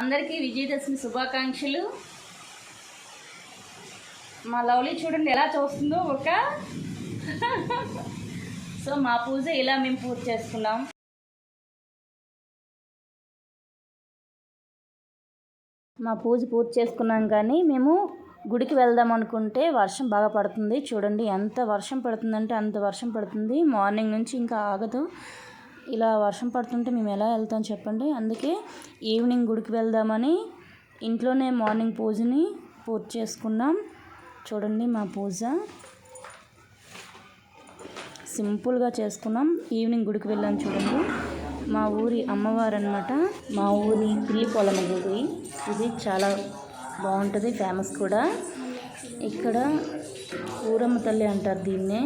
అందరికీ విజయదశమి శుభాకాంక్షలు. మా లవ్లీ చూడండి ఎలా చూస్తుందో ఒక సో మా పూజ ఇలా మేము పూజ చేసుకున్నాం. మా పూజ పూర్తి చేసుకున్నాం కానీ మేము గుడికి వెళ్దాం అనుకుంటే వర్షం బాగా పడుతుంది. చూడండి ఎంత వర్షం పడుతుందంటే అంత వర్షం పడుతుంది. మార్నింగ్ నుంచి ఇంకా ఆగదు. ఇలా వర్షం పడుతుంటే మేము ఎలా వెళ్తాం చెప్పండి. అందుకే ఈవినింగ్ గుడికి వెళ్దామని ఇంట్లోనే మార్నింగ్ పూజని పూర్తి చేసుకున్నాం. చూడండి మా పూజ సింపుల్గా చేసుకున్నాం. ఈవినింగ్ గుడికి వెళ్ళాం. చూడండి మా ఊరి అమ్మవారు అన్నమాట. మా ఊరి పిల్లి పొలమ గుడి ఇది చాలా బాగుంటుంది, ఫేమస్ కూడా. ఇక్కడ ఊరమ్మ తల్లి అంటారు దీన్నే.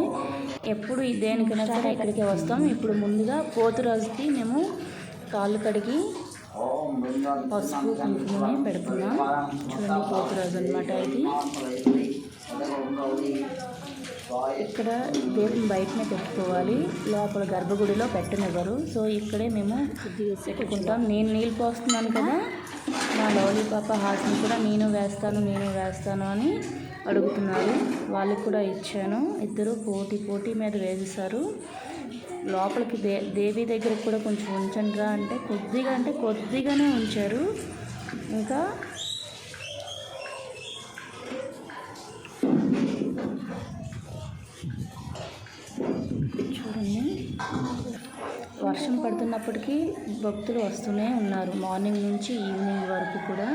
ఎప్పుడు దేనికైనా సరే ఇక్కడికే వస్తాం. ఇప్పుడు ముందుగా పోతురాజుకి మేము కాళ్ళు కడిగి పసుపు కుంకుమని పెడుతున్నాం. చూడండి పోతురాజు అన్నమాట ఇది. ఇక్కడ దేవుని బయటనే పెట్టుకోవాలి, లోపల గర్భగుడిలో పెట్టనివ్వరు. సో ఇక్కడే మేము శుద్ధిగా పెట్టుకుంటాం. నేను నీళ్ళు పోస్తున్నాను కదా, మా లవ్లీ పాప హాస్ని కూడా నేను వేస్తాను అని అడుగుతున్నారు. వాళ్ళకి కూడా ఇచ్చాను. ఇద్దరు పోటీ మీద వేసేసారు. లోపలికి దేవి దగ్గర కూడా కొంచెం ఉంచండి రా అంటే కొద్దిగానే ఉంచారు. ఇంకా చూడండి వర్షం పడుతున్నప్పటికీ భక్తులు వస్తూనే ఉన్నారు మార్నింగ్ నుంచి ఈవినింగ్ వరకు కూడా.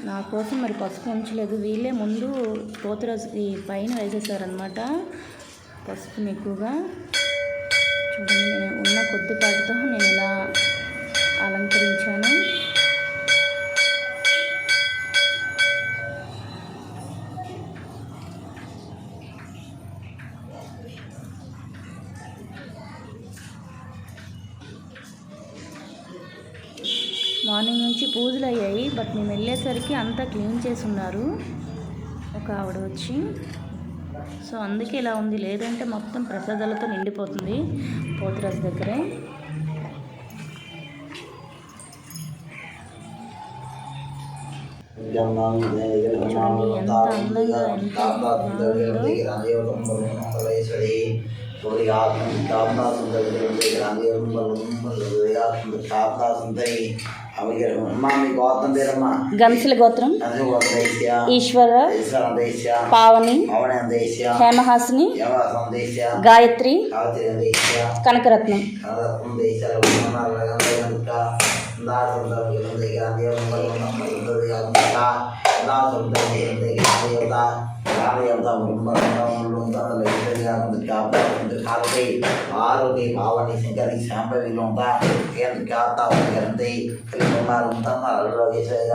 నా కోసం మరి పసుపు ఉంచలేదు. వీళ్ళే ముందు పోతురాజుకి పైన వేసేసారనమాట పసుపుని ఎక్కువగా. చూడండి నేను ఉన్న కొద్దిపాటితో నేను ఇలా అలంకరించాను. మార్నింగ్ నుంచి పూజలు అయ్యాయి, బట్ మేము వెళ్ళేసరికి అంతా క్లీన్ చేసి ఉన్నారు ఒక ఆవిడ వచ్చి. సో అందుకే ఇలా ఉంది, లేదంటే మొత్తం ప్రసాదాలతో నిండిపోతుంది పోతురాజు దగ్గరే. చూడండి ఎంత అందంగా ఎంత గంసుల గోత్రం ఈశ్వర పావని హేమహాసిని గాయత్రి కనకరత్నం.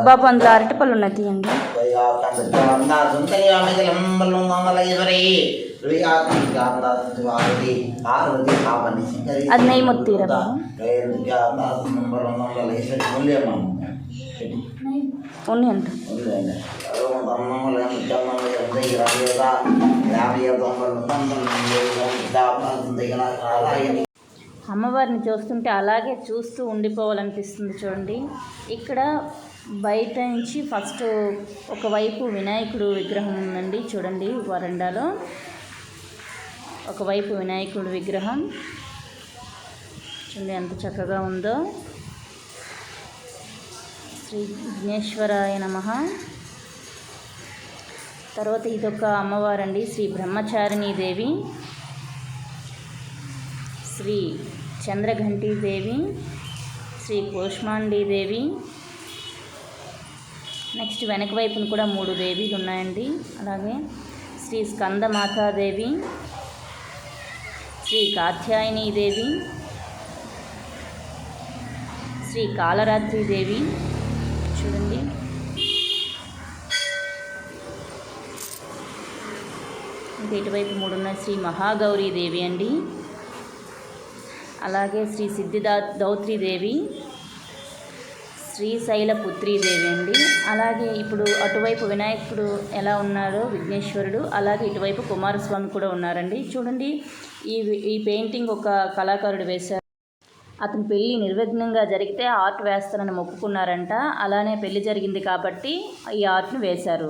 బాబు అందులో అరటిపళ్ళు ఉన్నాయి తీయండి. అది నెయ్యి మొత్తం ఉంది అంట. అమ్మవారిని చూస్తుంటే అలాగే చూస్తూ ఉండిపోవాలనిపిస్తుంది. చూడండి ఇక్కడ బయట నుంచి ఫస్ట్ ఒకవైపు వినాయకుడు విగ్రహం ఉందండి. చూడండి వరండాలో ఒకవైపు వినాయకుడు విగ్రహం చూడండి ఎంత చక్కగా ఉందో. శ్రీ విఘ్నేశ్వరాయ నమః. తర్వాత ఇదొక అమ్మవారండి, శ్రీ బ్రహ్మచారిణీదేవి, శ్రీ చంద్రఘంటీదేవి, శ్రీ కూష్మాండీదేవి. నెక్స్ట్ వెనక వైపున కూడా 3 దేవీలు ఉన్నాయండి. అలాగే శ్రీ స్కందమాతాదేవి, శ్రీ కాత్యాయనీదేవి, శ్రీ కాళరాత్రిదేవి. చూడండి ఇంకా ఇటువైపు 3 ఉన్నాయి. శ్రీ మహాగౌరీదేవి అండి. అలాగే శ్రీ సిద్ధిదౌత్రీదేవి, శ్రీ శ్రీశైల పుత్రీదేవి అండి. అలాగే ఇప్పుడు అటువైపు వినాయకుడు ఎలా ఉన్నారో విఘ్నేశ్వరుడు, అలాగే ఇటువైపు కుమారస్వామి కూడా ఉన్నారండి. చూడండి, ఈ పెయింటింగ్ ఒక కళాకారుడు వేశారు. అతని పెళ్ళి నిర్విఘ్నంగా జరిగితే ఆర్ట్ వేస్తానని మొక్కుకున్నారంట. అలానే పెళ్లి జరిగింది కాబట్టి ఈ ఆర్ట్ని వేశారు.